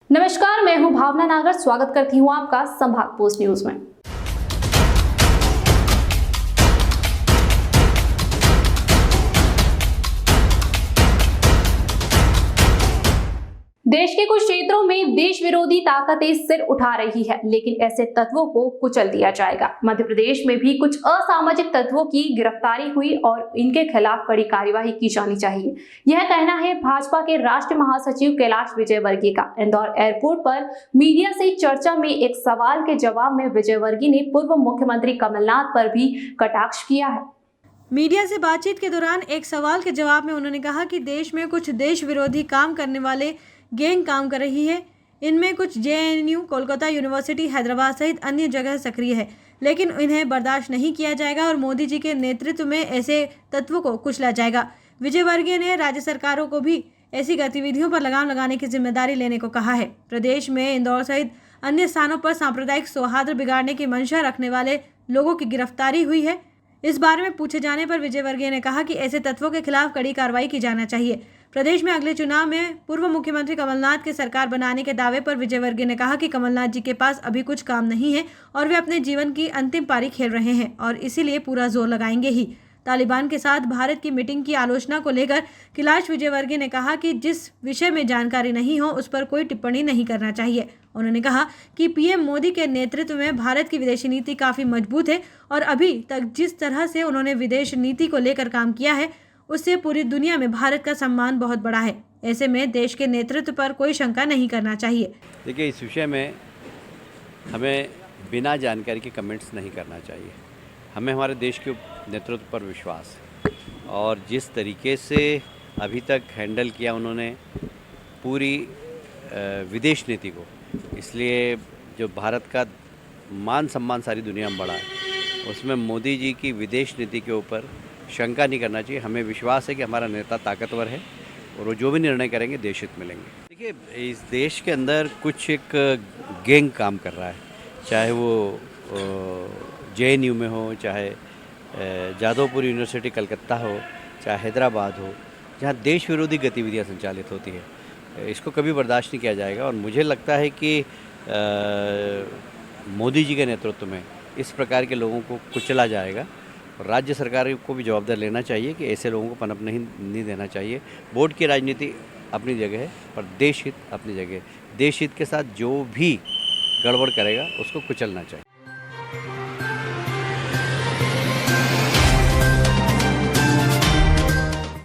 नमस्कार, मैं हूं भावना नागर। स्वागत करती हूं आपका संभाग पोस्ट न्यूज में। देश के कुछ क्षेत्रों में देश विरोधी ताकतें सिर उठा रही है, लेकिन ऐसे तत्वों को कुचल दिया जाएगा। मध्य प्रदेश में भी कुछ असामाजिक तत्वों की गिरफ्तारी हुई और इनके खिलाफ कड़ी कार्यवाही की जानी चाहिए। यह कहना है भाजपा के राष्ट्रीय महासचिव कैलाश विजयवर्गीय का। इंदौर एयरपोर्ट पर मीडिया से चर्चा में एक सवाल के जवाब में विजयवर्गीय ने पूर्व मुख्यमंत्री कमलनाथ पर भी कटाक्ष किया है। मीडिया से बातचीत के दौरान एक सवाल के जवाब में उन्होंने कहा कि देश में कुछ देश विरोधी काम करने वाले गैंग काम कर रही है। इनमें कुछ जेएनयू, कोलकाता यूनिवर्सिटी, हैदराबाद सहित अन्य जगह सक्रिय है, लेकिन इन्हें बर्दाश्त नहीं किया जाएगा और मोदी जी के नेतृत्व में ऐसे तत्वों को कुचला जाएगा। विजयवर्गीय ने राज्य सरकारों को भी ऐसी गतिविधियों पर लगाम लगाने की जिम्मेदारी लेने को कहा है। प्रदेश में इंदौर सहित अन्य स्थानों पर सांप्रदायिक सौहार्द बिगाड़ने की मंशा रखने वाले लोगों की गिरफ्तारी हुई है। इस बारे में पूछे जाने पर विजयवर्गीय ने कहा कि ऐसे तत्वों के खिलाफ कड़ी कार्रवाई की जाना चाहिए। प्रदेश में अगले चुनाव में पूर्व मुख्यमंत्री कमलनाथ के सरकार बनाने के दावे पर विजयवर्गीय ने कहा कि कमलनाथ जी के पास अभी कुछ काम नहीं है और वे अपने जीवन की अंतिम पारी खेल रहे हैं और इसीलिए पूरा जोर लगाएंगे ही। तालिबान के साथ भारत की मीटिंग की आलोचना को लेकर कैलाश विजयवर्गीय ने कहा कि जिस विषय में जानकारी नहीं हो उस पर कोई टिप्पणी नहीं करना चाहिए। उन्होंने कहा कि पीएम मोदी के नेतृत्व में भारत की विदेशी नीति काफी मजबूत है और अभी तक जिस तरह से उन्होंने विदेश नीति को लेकर काम किया है उससे पूरी दुनिया में भारत का सम्मान बहुत बड़ा है। ऐसे में देश के नेतृत्व पर कोई शंका नहीं करना चाहिए। देखिए, इस विषय में हमें बिना जानकारी के कमेंट्स नहीं करना चाहिए। हमें हमारे देश के नेतृत्व पर विश्वास है और जिस तरीके से अभी तक हैंडल किया उन्होंने पूरी विदेश नीति को, इसलिए जो भारत का मान सम्मान सारी दुनिया में बढ़ा है, उसमें मोदी जी की विदेश नीति के ऊपर शंका नहीं करना चाहिए। हमें विश्वास है कि हमारा नेता ताकतवर है और वो जो भी निर्णय करेंगे देश हित में लेंगे। देखिए, इस देश के अंदर कुछ एक गैंग काम कर रहा है, चाहे वो जेएनयू में हो, चाहे जादवपुर यूनिवर्सिटी कलकत्ता हो, चाहे हैदराबाद हो, जहाँ देश विरोधी गतिविधियाँ संचालित होती है। इसको कभी बर्दाश्त नहीं किया जाएगा और मुझे लगता है कि मोदी जी के नेतृत्व में इस प्रकार के लोगों को कुचला जाएगा और राज्य सरकार को भी जवाबदार लेना चाहिए कि ऐसे लोगों को पनप नहीं देना चाहिए। बोर्ड की राजनीति अपनी जगह है पर देश हित अपनी जगह है। देश हित के साथ जो भी गड़बड़ करेगा उसको कुचलना चाहिए।